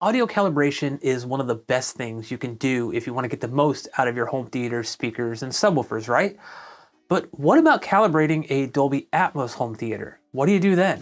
Audio calibration is one of the best things you can do if you want to get the most out of your home theater speakers and subwoofers, right? But what about calibrating a Dolby Atmos home theater? What do you do then?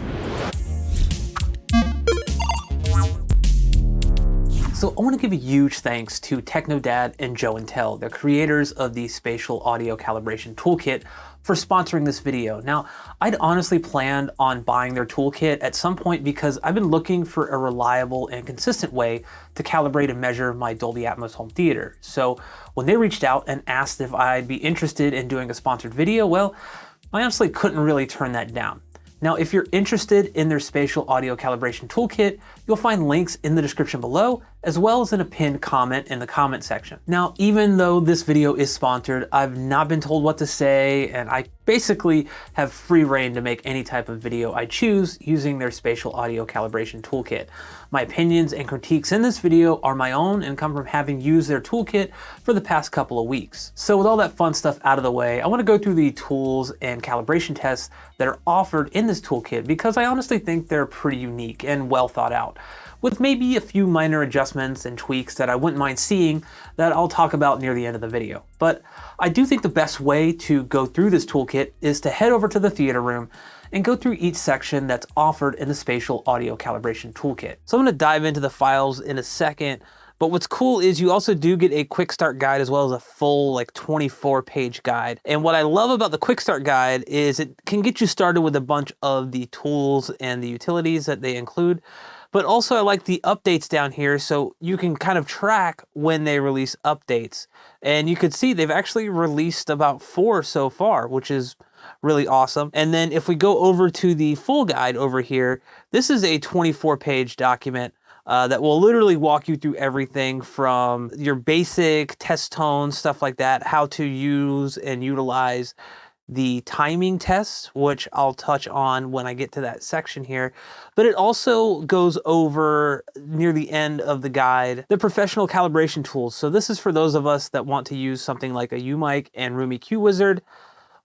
So I want to give a huge thanks to TechnoDad and Joe and Tell, the creators of the Spatial Audio Calibration Toolkit, for sponsoring this video. Now, I'd honestly planned on buying their toolkit at some point because I've been looking for a reliable and consistent way to calibrate and measure my Dolby Atmos home theater. So when they reached out and asked if I'd be interested in doing a sponsored video, well, I honestly couldn't really turn that down. Now, if you're interested in their Spatial Audio Calibration Toolkit, you'll find links in the description below, as well as in a pinned comment in the comment section. Now, even though this video is sponsored, I've not been told what to say, and I basically have free reign to make any type of video I choose using their Spatial Audio Calibration Toolkit. My opinions and critiques in this video are my own and come from having used their toolkit for the past couple of weeks. So with all that fun stuff out of the way, I want to go through the tools and calibration tests that are offered in this toolkit because I honestly think they're pretty unique and well thought out, with maybe a few minor adjustments and tweaks that I wouldn't mind seeing that I'll talk about near the end of the video. But I do think the best way to go through this toolkit is to head over to the theater room and go through each section that's offered in the Spatial Audio Calibration Toolkit. So I'm going to dive into the files in a second, but what's cool is you also do get a quick start guide as well as a full 24-page guide. And what I love about the quick start guide is it can get you started with a bunch of the tools and the utilities that they include. But also I like the updates down here so you can kind of track when they release updates. And you can see they've actually released about 4 so far, which is really awesome. And then if we go over to the full guide over here, this is a 24-page document that will literally walk you through everything from your basic test tones, stuff like that, how to use and utilize the timing tests, which I'll touch on when I get to that section here. But it also goes over, near the end of the guide, the professional calibration tools. So this is for those of us that want to use something like a UMic and Room EQ Wizard.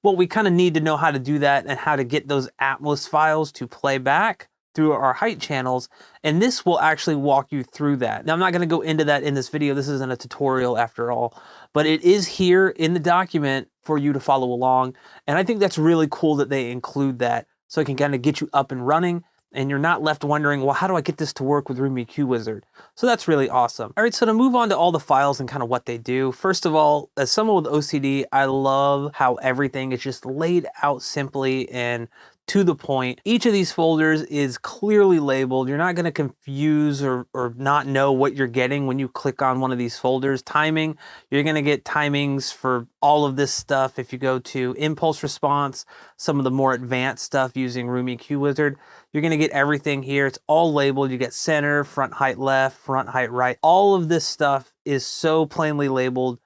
Well, we kind of need to know how to do that and how to get those Atmos files to play back through our height channels, and this will actually walk you through that. Now, I'm not going to go into that in this video. This isn't a tutorial after all, but it is here in the document for you to follow along, and I think that's really cool that they include that so it can kind of get you up and running, and you're not left wondering, well, how do I get this to work with Room EQ Wizard? So that's really awesome. All right, so to move on to all the files and kind of what they do, first of all, as someone with OCD, I love how everything is just laid out simply and to the point. Each of these folders is clearly labeled. You're not going to confuse or not know what you're getting when you click on one of these folders. Timing, you're going to get timings for all of this stuff. If you go to impulse response, some of the more advanced stuff using Room EQ Wizard, you're going to get everything here. It's all labeled. You get center, front height left, front height right. All of this stuff is so plainly labeled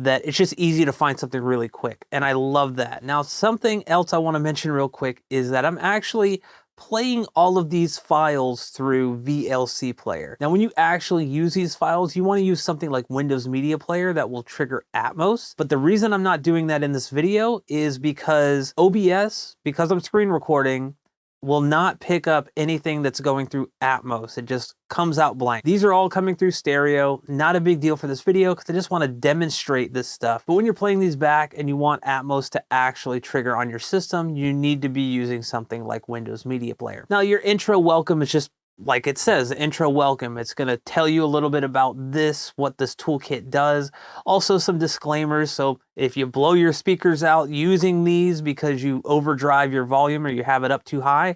that it's just easy to find something really quick. And I love that. Now, something else I want to mention real quick is that I'm actually playing all of these files through VLC Player. Now, when you actually use these files, you want to use something like Windows Media Player that will trigger Atmos. But the reason I'm not doing that in this video is because OBS, because I'm screen recording, will not pick up anything that's going through Atmos. It just comes out blank. These are all coming through stereo. Not a big deal for this video because I just want to demonstrate this stuff. But when you're playing these back and you want Atmos to actually trigger on your system, you need to be using something like Windows Media Player. Now, your intro welcome is just like it says, the intro welcome. It's going to tell you a little bit about this, what this toolkit does. Also some disclaimers. So if you blow your speakers out using these because you overdrive your volume or you have it up too high,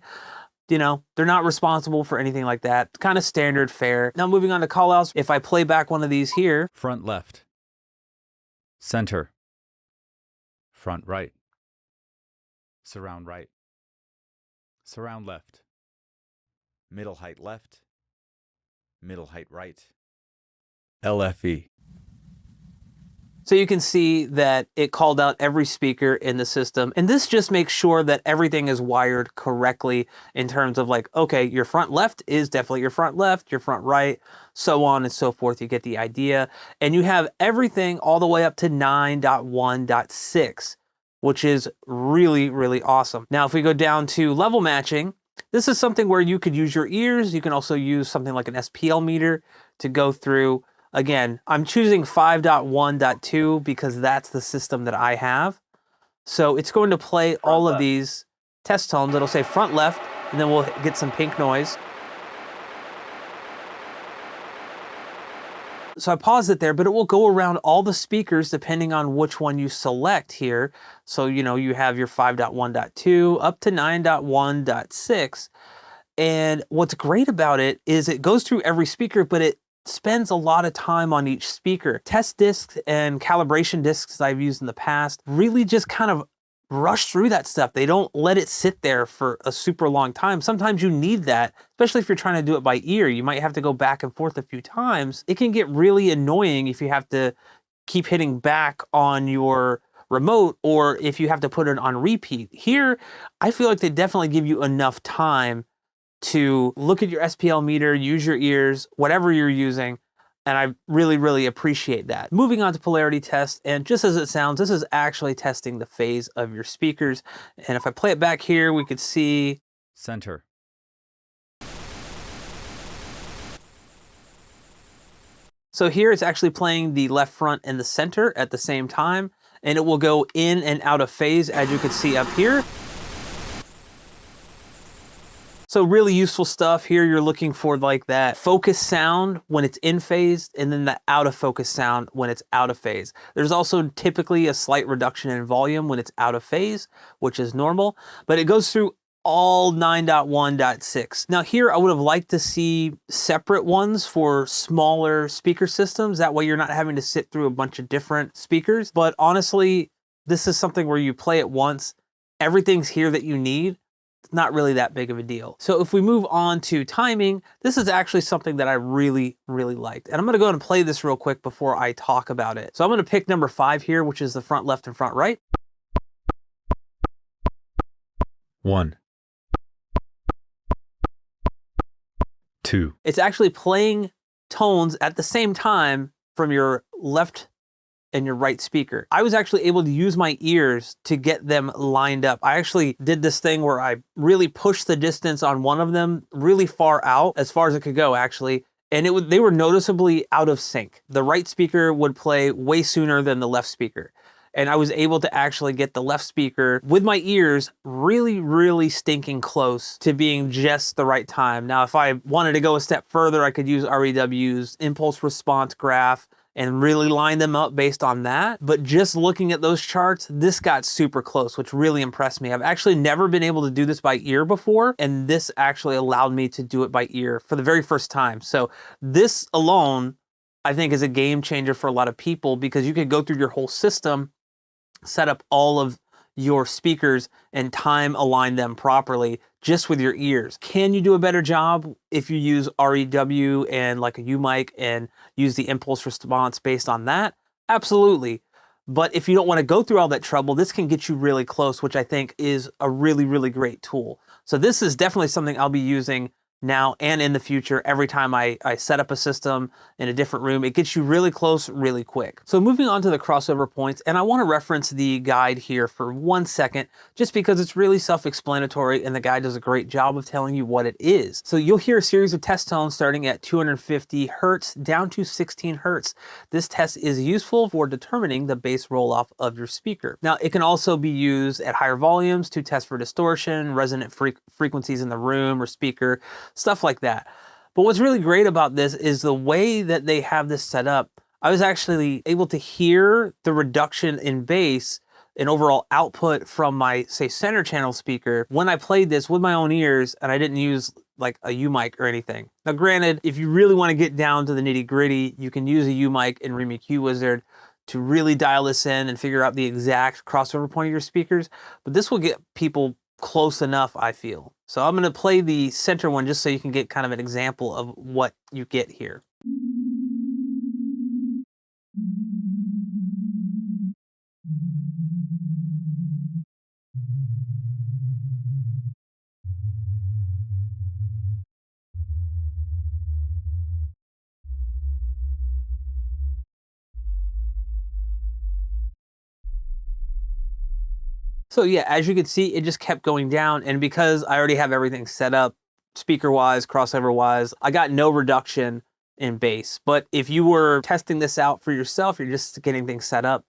you know, they're not responsible for anything like that. Kind of standard fare. Now moving on to callouts. If I play back one of these here. Front left. Center. Front right. Surround right. Surround left. Middle height left, middle height right, LFE. So you can see that it called out every speaker in the system. And this just makes sure that everything is wired correctly in terms of okay, your front left is definitely your front left, your front right, so on and so forth. You get the idea. And you have everything all the way up to 9.1.6, which is really, really awesome. Now, if we go down to level matching, This is something where you could use your ears. You can also use something like an SPL meter to go through. Again, I'm choosing 5.1.2 because that's the system that I have. So it's going to play all of these test tones. It'll say front left, and then we'll get some pink noise. So I paused it there, but it will go around all the speakers depending on which one you select here. So, you know, you have your 5.1.2 up to 9.1.6. And what's great about it is it goes through every speaker, but it spends a lot of time on each speaker. Test discs and calibration discs I've used in the past really just kind of rush through that stuff. They don't let it sit there for a super long time. Sometimes you need that, especially if you're trying to do it by ear. You might have to go back and forth a few times. It can get really annoying if you have to keep hitting back on your remote or if you have to put it on repeat. Here, I feel like they definitely give you enough time to look at your SPL meter, use your ears, whatever you're using, and I really, really appreciate that. Moving on to polarity test, and just as it sounds, this is actually testing the phase of your speakers. And if I play it back here, we could see Center. So here it's actually playing the left front and the center at the same time, and it will go in and out of phase, as you can see up here. So really useful stuff here. You're looking for like that focus sound when it's in phase and then the out of focus sound when it's out of phase. There's also typically a slight reduction in volume when it's out of phase, which is normal, but it goes through all 9.1.6. Now here I would have liked to see separate ones for smaller speaker systems. That way you're not having to sit through a bunch of different speakers. But honestly, this is something where you play it once, everything's here that you need. It's not really that big of a deal. So if we move on to timing, this is actually something that I really, really liked. And I'm gonna go ahead and play this real quick before I talk about it. So I'm gonna pick number 5 here, which is the front left and front right. 1, 2. It's actually playing tones at the same time from your left and your right speaker. I was actually able to use my ears to get them lined up. I actually did this thing where I really pushed the distance on one of them really far out, as far as it could go actually, and they were noticeably out of sync. The right speaker would play way sooner than the left speaker. And I was able to actually get the left speaker with my ears really, really stinking close to being just the right time. Now, if I wanted to go a step further, I could use REW's impulse response graph and really line them up based on that. But just looking at those charts, this got super close, which really impressed me. I've actually never been able to do this by ear before, and this actually allowed me to do it by ear for the very first time. So this alone, I think, is a game changer for a lot of people because you could go through your whole system, set up all of your speakers and time align them properly just with your ears. Can you do a better job if you use REW and like a U mic and use the impulse response based on that? Absolutely. But if you don't want to go through all that trouble, this can get you really close, which I think is a really, really great tool. So this is definitely something I'll be using now and in the future. Every time I set up a system in a different room, it gets you really close really quick. So moving on to the crossover points, and I want to reference the guide here for 1 second, just because it's really self-explanatory and the guide does a great job of telling you what it is. So you'll hear a series of test tones starting at 250 Hertz down to 16 Hertz. This test is useful for determining the bass roll-off of your speaker. Now, it can also be used at higher volumes to test for distortion, resonant frequencies in the room or speaker, stuff like that. But what's really great about this is the way that they have this set up. I was actually able to hear the reduction in bass and overall output from my, say, center channel speaker when I played this with my own ears and I didn't use like a U mic or anything. Now granted, if you really want to get down to the nitty gritty, you can use a U mic in ReMQ Wizard to really dial this in and figure out the exact crossover point of your speakers. But this will get people close enough, I feel. So I'm going to play the center one just so you can get kind of an example of what you get here. So yeah, as you can see, it just kept going down. And because I already have everything set up, speaker-wise, crossover-wise, I got no reduction in bass. But if you were testing this out for yourself, you're just getting things set up,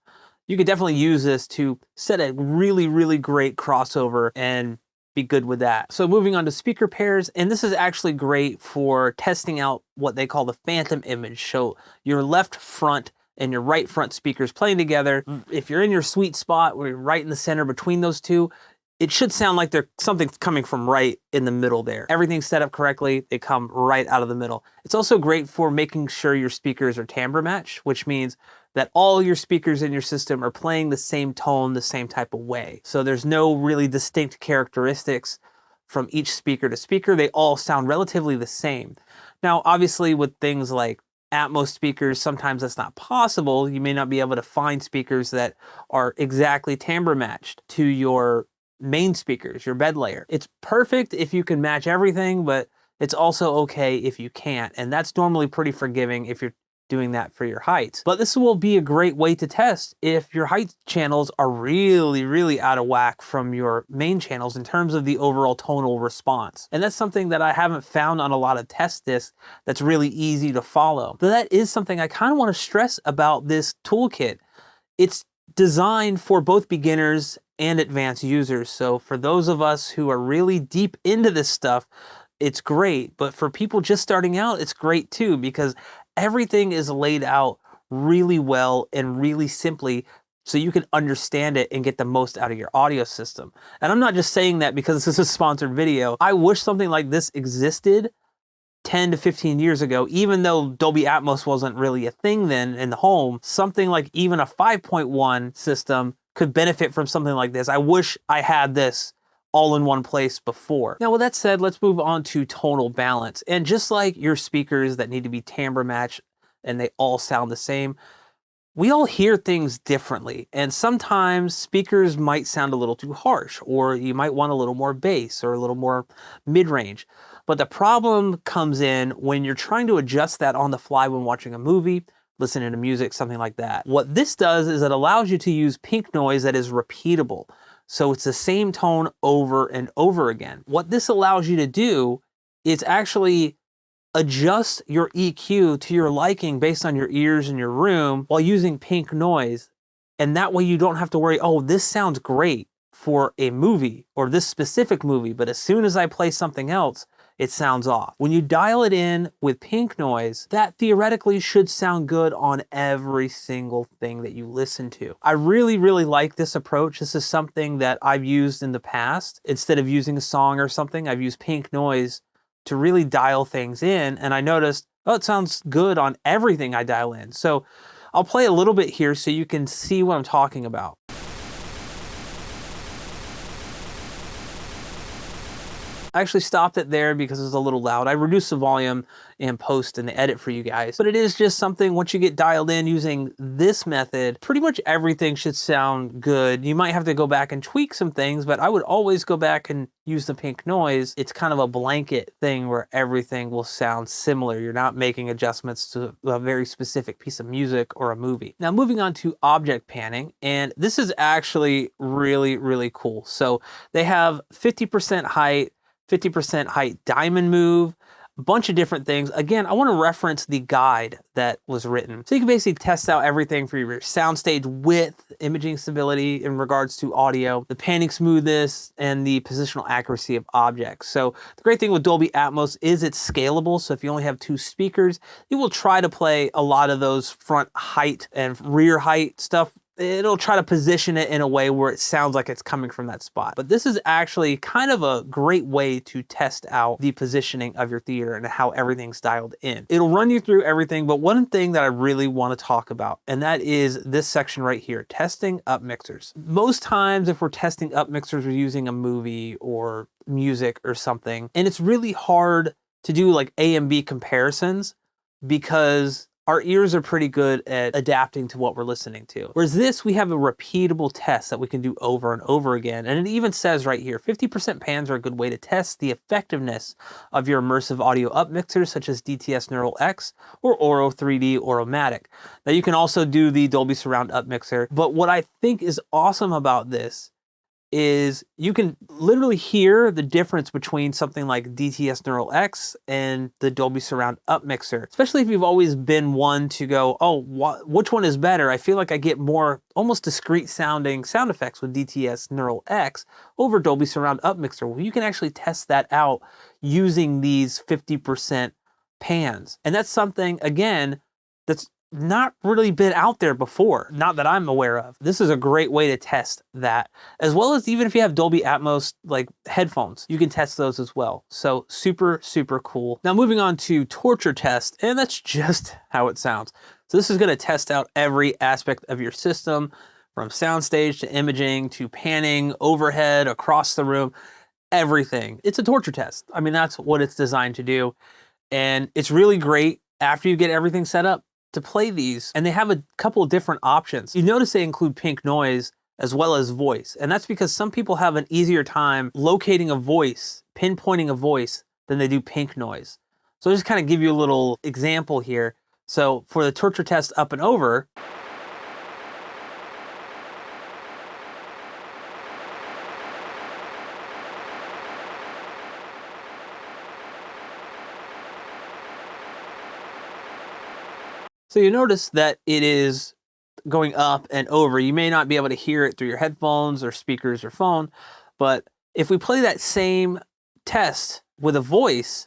you could definitely use this to set a really, really great crossover and be good with that. So moving on to speaker pairs, and this is actually great for testing out what they call the phantom image. So your left front and your right front speakers playing together. If you're in your sweet spot where you're right in the center between those two, it should sound like something's coming from right in the middle there. Everything's set up correctly, they come right out of the middle. It's also great for making sure your speakers are timbre matched, which means that all your speakers in your system are playing the same tone, the same type of way. So there's no really distinct characteristics from each speaker to speaker. They all sound relatively the same. Now, obviously with things like Atmos speakers, sometimes that's not possible. You may not be able to find speakers that are exactly timbre matched to your main speakers, your bed layer. It's perfect if you can match everything, but it's also okay if you can't. And that's normally pretty forgiving if you're doing that for your heights. But this will be a great way to test if your height channels are really, really out of whack from your main channels in terms of the overall tonal response. And that's something that I haven't found on a lot of test discs that's really easy to follow. But that is something I kind of want to stress about this toolkit. It's designed for both beginners and advanced users. So for those of us who are really deep into this stuff, it's great. But for people just starting out, it's great too, because everything is laid out really well and really simply so you can understand it and get the most out of your audio system. And I'm not just saying that because this is a sponsored video. I wish something like this existed 10 to 15 years ago, even though Dolby Atmos wasn't really a thing then in the home. Something like even a 5.1 system could benefit from something like this. I wish I had this all in one place before. Now, with that said, let's move on to tonal balance. And just like your speakers that need to be timbre matched and they all sound the same, we all hear things differently. And sometimes speakers might sound a little too harsh, or you might want a little more bass or a little more mid-range. But the problem comes in when you're trying to adjust that on the fly when watching a movie, listening to music, something like that. What this does is it allows you to use pink noise that is repeatable. So it's the same tone over and over again. What this allows you to do is actually adjust your EQ to your liking based on your ears in your room while using pink noise. And that way you don't have to worry, oh, this sounds great for a movie or this specific movie, but as soon as I play something else, it sounds off. When you dial it in with pink noise, that theoretically should sound good on every single thing that you listen to. I really, really like this approach. This is something that I've used in the past. Instead of using a song or something, I've used pink noise to really dial things in, and I noticed, oh, it sounds good on everything I dial in. So I'll play a little bit here so you can see what I'm talking about. I actually stopped it there because it was a little loud. I reduced the volume in post and the edit for you guys, but it is just something once you get dialed in using this method, pretty much everything should sound good. You might have to go back and tweak some things, but I would always go back and use the pink noise. It's kind of a blanket thing where everything will sound similar. You're not making adjustments to a very specific piece of music or a movie. Now moving on to object panning, and this is actually really, really cool. So they have 50% height, 50% height diamond move, a bunch of different things. Again, I want to reference the guide that was written. So you can basically test out everything for your soundstage width, imaging stability in regards to audio, the panning smoothness, and the positional accuracy of objects. So the great thing with Dolby Atmos is it's scalable. So if you only have 2 speakers, you will try to play a lot of those front height and rear height stuff. It'll try to position it in a way where it sounds like it's coming from that spot. But this is actually kind of a great way to test out the positioning of your theater and how everything's dialed in. It'll run you through everything, but one thing that I really want to talk about, and that is this section right here, testing up mixers. Most times if we're testing up mixers, we're using a movie or music or something, and it's really hard to do like A and B comparisons because our ears are pretty good at adapting to what we're listening to. Whereas this, we have a repeatable test that we can do over and over again. And it even says right here, 50% pans are a good way to test the effectiveness of your immersive audio up mixers, such as DTS Neural X or Oro 3D or Omatic. Now you can also do the Dolby Surround up mixer. But what I think is awesome about this is you can literally hear the difference between something like DTS Neural X and the Dolby Surround Up mixer, especially if you've always been one to go, oh, which one is better? I feel like I get more almost discrete sounding sound effects with DTS Neural X over Dolby Surround Up mixer. Well, you can actually test that out using these 50% pans. And that's something, again, that's not really been out there before, not that I'm aware of. This is a great way to test that, as well as even if you have Dolby Atmos like headphones, you can test those as well. So super, super cool. Now moving on to torture test, and that's just how it sounds. So this is gonna test out every aspect of your system, from soundstage to imaging to panning, overhead, across the room, everything. It's a torture test. I mean, that's what it's designed to do. And it's really great after you get everything set up to play these, and they have a couple of different options. You notice they include pink noise as well as voice, and that's because some people have an easier time locating a voice, pinpointing a voice, than they do pink noise. So I'll just kind of give you a little example here. So for the torture test up and over, so you notice that it is going up and over. You may not be able to hear it through your headphones or speakers or phone, but if we play that same test with a voice,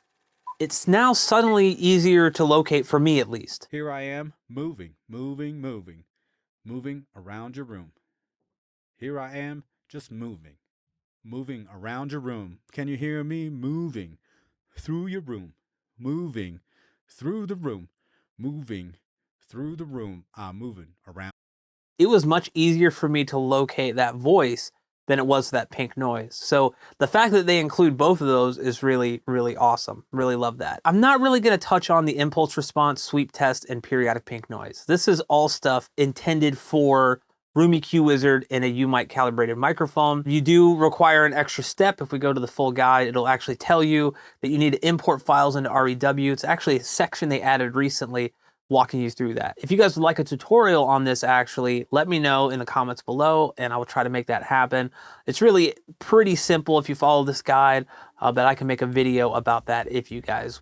it's now suddenly easier to locate, for me at least. Here I am, moving around your room. Here I am, just moving around your room. Can you hear me? Moving through your room, moving through the room, moving through the room. I'm moving around. It was much easier for me to locate that voice than it was that pink noise. So the fact that they include both of those is really, really awesome. Really love that. I'm not really gonna touch on the impulse response, sweep test, and periodic pink noise. This is all stuff intended for Room EQ Wizard and a U-mic calibrated microphone. You do require an extra step. If we go to the full guide, it'll actually tell you that you need to import files into REW. It's actually a section they added recently walking you through that. If you guys would like a tutorial on this, actually, let me know in the comments below and I will try to make that happen. It's really pretty simple if you follow this guide, but I can make a video about that if you guys.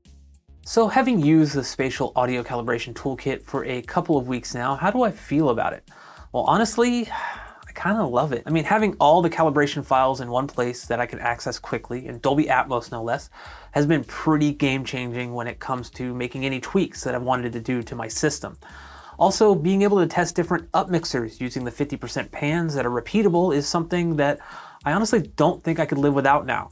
So having used the Spatial Audio Calibration Toolkit for a couple of weeks now, how do I feel about it? Well, honestly, I kind of love it. I mean, having all the calibration files in one place that I can access quickly, and Dolby Atmos no less, has been pretty game-changing when it comes to making any tweaks that I've wanted to do to my system. Also, being able to test different up mixers using the 50% pans that are repeatable is something that I honestly don't think I could live without now.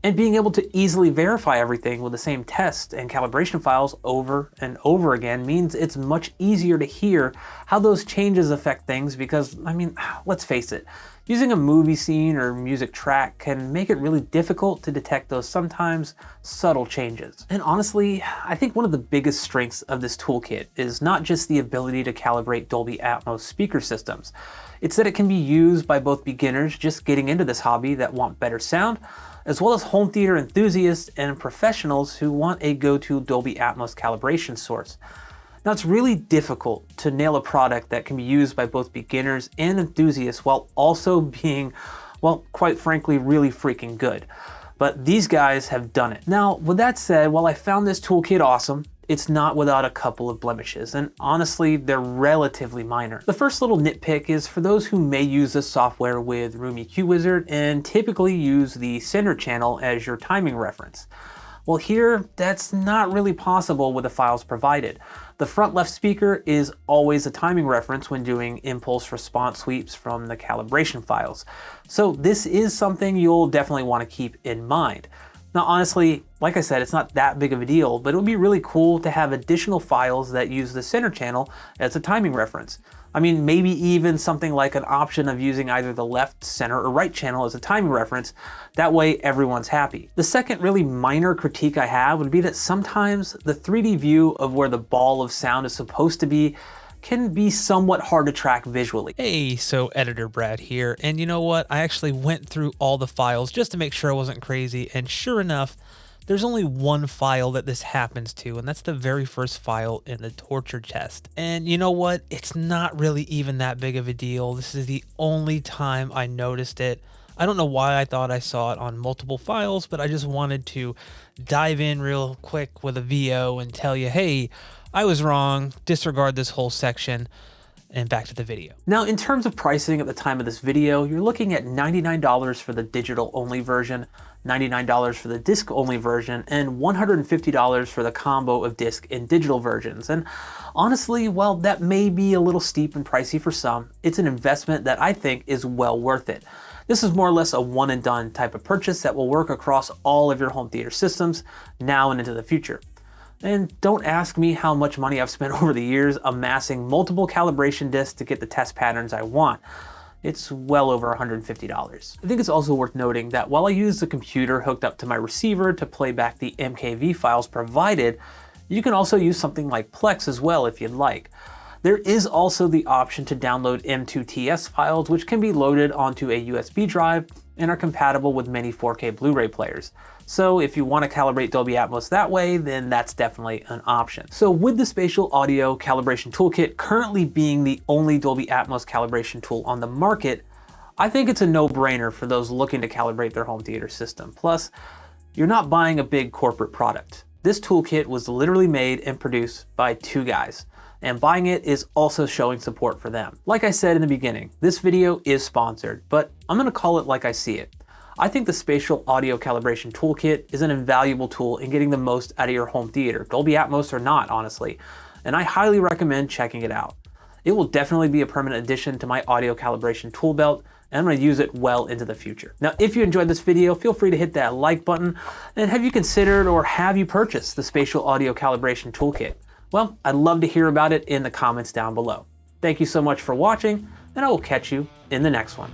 And being able to easily verify everything with the same test and calibration files over and over again means it's much easier to hear how those changes affect things because, I mean, let's face it, using a movie scene or music track can make it really difficult to detect those sometimes subtle changes. And honestly, I think one of the biggest strengths of this toolkit is not just the ability to calibrate Dolby Atmos speaker systems. It's that it can be used by both beginners just getting into this hobby that want better sound, as well as home theater enthusiasts and professionals who want a go-to Dolby Atmos calibration source. Now, it's really difficult to nail a product that can be used by both beginners and enthusiasts while also being, well, quite frankly, really freaking good. But these guys have done it. Now, with that said, while I found this toolkit awesome, it's not without a couple of blemishes, and honestly, they're relatively minor. The first little nitpick is for those who may use this software with Room EQ Wizard and typically use the center channel as your timing reference. Well, here, that's not really possible with the files provided. The front left speaker is always a timing reference when doing impulse response sweeps from the calibration files. So this is something you'll definitely want to keep in mind. Now, honestly, like I said, it's not that big of a deal, but it would be really cool to have additional files that use the center channel as a timing reference. I mean, maybe even something like an option of using either the left, center, or right channel as a timing reference. That way, everyone's happy. The second really minor critique I have would be that sometimes the 3D view of where the ball of sound is supposed to be can be somewhat hard to track visually. Hey, so Editor Brad here, and you know what? I actually went through all the files just to make sure I wasn't crazy, and sure enough, there's only one file that this happens to, and that's the very first file in the torture test. And you know what? It's not really even that big of a deal. This is the only time I noticed it. I don't know why I thought I saw it on multiple files, but I just wanted to dive in real quick with a VO and tell you, hey, I was wrong, disregard this whole section, and back to the video. Now, in terms of pricing at the time of this video, you're looking at $99 for the digital-only version, $99 for the disc-only version, and $150 for the combo of disc and digital versions. And honestly, while that may be a little steep and pricey for some, it's an investment that I think is well worth it. This is more or less a one-and-done type of purchase that will work across all of your home theater systems now and into the future. And don't ask me how much money I've spent over the years amassing multiple calibration discs to get the test patterns I want. It's well over $150. I think it's also worth noting that while I use the computer hooked up to my receiver to play back the MKV files provided, you can also use something like Plex as well if you'd like. There is also the option to download M2TS files, which can be loaded onto a USB drive and are compatible with many 4K Blu-ray players. So if you want to calibrate Dolby Atmos that way, then that's definitely an option. So with the Spatial Audio Calibration Toolkit currently being the only Dolby Atmos calibration tool on the market, I think it's a no-brainer for those looking to calibrate their home theater system. Plus, you're not buying a big corporate product. This toolkit was literally made and produced by two guys, and buying it is also showing support for them. Like I said in the beginning, this video is sponsored, but I'm gonna call it like I see it. I think the Spatial Audio Calibration Toolkit is an invaluable tool in getting the most out of your home theater, Dolby Atmos or not, honestly, and I highly recommend checking it out. It will definitely be a permanent addition to my audio calibration tool belt, and I'm going to use it well into the future. Now, if you enjoyed this video, feel free to hit that like button, and have you considered or have you purchased the Spatial Audio Calibration Toolkit? Well, I'd love to hear about it in the comments down below. Thank you so much for watching, and I will catch you in the next one.